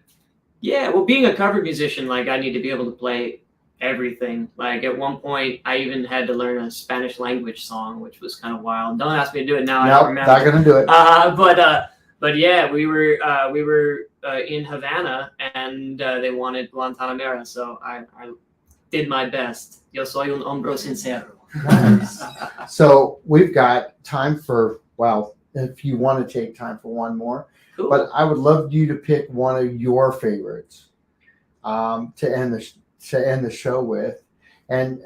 Yeah, well, being a cover musician, like I need to be able to play everything. Like at one point, I even had to learn a Spanish language song, which was kind of wild. Don't ask me to do it now. I don't remember. Not gonna do it. But yeah, we were in Havana, and they wanted Guantanamera, so I did my best. Yo soy un hombre sincero. Nice. So we've got time for, well, if you want to take time for one more, Cool. But I would love you to pick one of your favorites to end the show with, and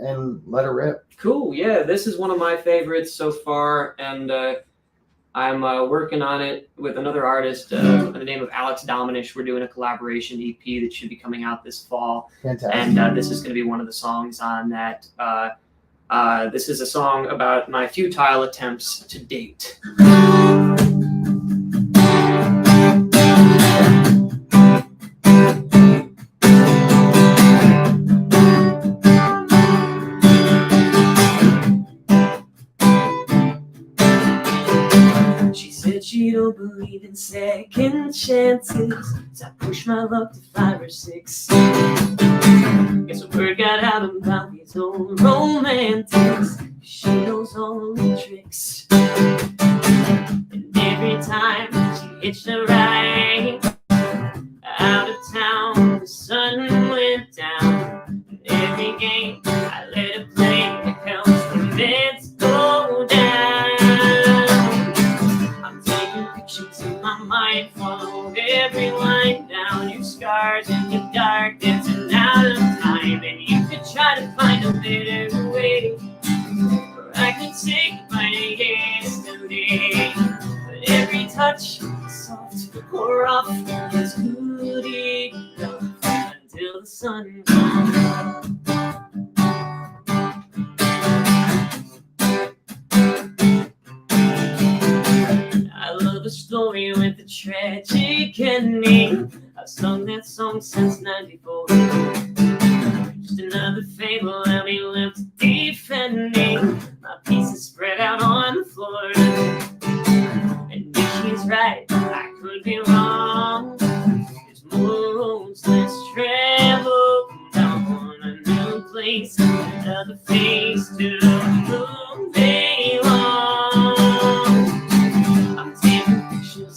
let it rip. Cool. Yeah, this is one of my favorites so far, and I'm working on it with another artist by the name of Alex Dominish. We're doing a collaboration EP that should be coming out this fall. Fantastic. And this is going to be one of the songs on that. This is a song about my futile attempts to date. She don't believe in second chances, so I push my luck to 5 or 6. Guess a word got out about these old romantics. She knows all the tricks, and every time she hitched a ride out of town, the sun went down. And every game I let her play, it helps the meds go down. In my mind, follow every line down. Your scars in the dark, dancing out of time. And you could try to find a better way, or I could say goodbye to yesterday. But every touch, soft or rough, is good enough until the sun comes up. A story with a tragic ending. I've sung that song since '94. Just another fable I'll be left defending. My pieces spread out on the floor. And if she's right, I could be wrong. There's more roads less traveled down a new place, another face to move along.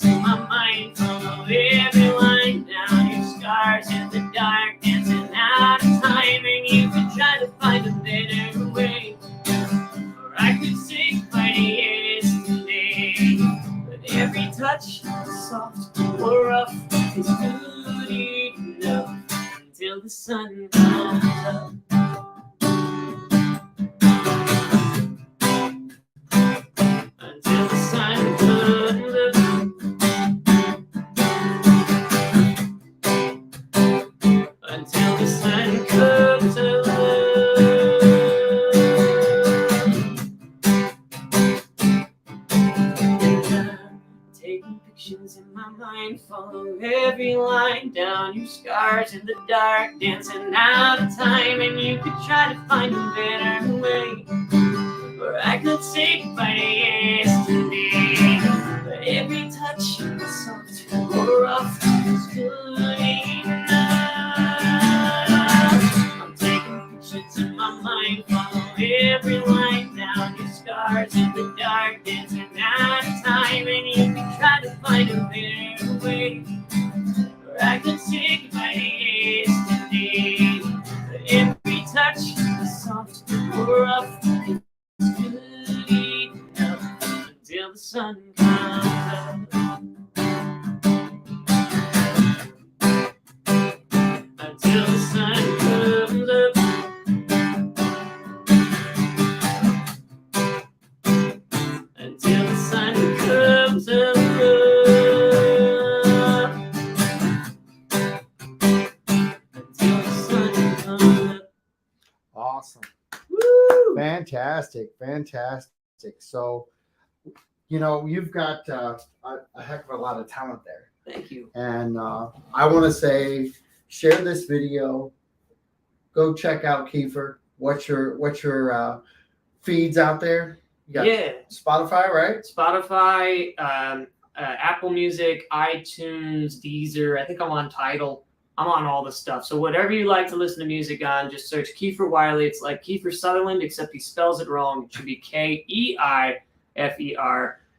In my mind, follow every line down. Your scars in the dark, dancing out of time. And you could try to find a better way, or I could say goodbye to yesterday. But every touch, soft or rough, is good enough until the sun comes up. Until the sun comes up. Until the sun comes up. Taking pictures in my mind, follow every line down. Your scars in the dark, dancing out of time. And you could try to find a better way, or I could say goodbye to yesterday. But every touch, soft or rough, is good enough. I'm taking pictures in my mind, follow every line down. Your scars in the dark, dancing out of time. And you can try to find a better way, or I could say goodbye to yesterday. But every touch, soft or rough, is good enough until the sun comes up. Until the sun comes up. Until the sun comes up. Until the sun comes up. Awesome. Woo! Fantastic. So you know, you've got a heck of a lot of talent there. Thank you. And I want to say, share this video. Go check out Keifer. What's your feeds out there? You got Spotify, right? Spotify, Apple Music, iTunes, Deezer. I think I'm on Tidal. I'm on all the stuff. So whatever you like to listen to music on, just search Keifer Wiley. It's like Kiefer Sutherland, except he spells it wrong. It should be Keifer,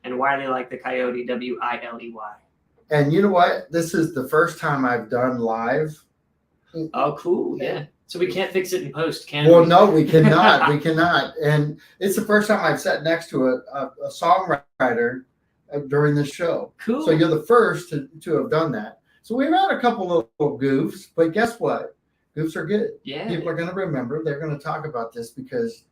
and Wiley like the coyote, Wiley. And you know what? This is the first time I've done live. Oh, cool. Yeah. So we can't fix it in post, can we? Well, no, we cannot. We cannot. And it's the first time I've sat next to a songwriter during this show. Cool. So you're the first to have done that. So we've had a couple of little goofs, but guess what? Goofs are good. Yeah. People are going to remember. They're going to talk about this because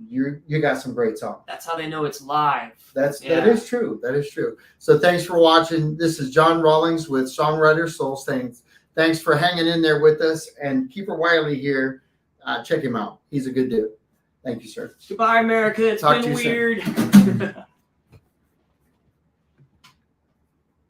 you got some great songs. That's how they know it's live. That is true. That is true. So thanks for watching. This is John Rawlings with Songwriter Soul Saints. Thanks for hanging in there with us. And Keifer Wiley here. Check him out. He's a good dude. Thank you, sir. Goodbye, America. It's Talk been to you weird.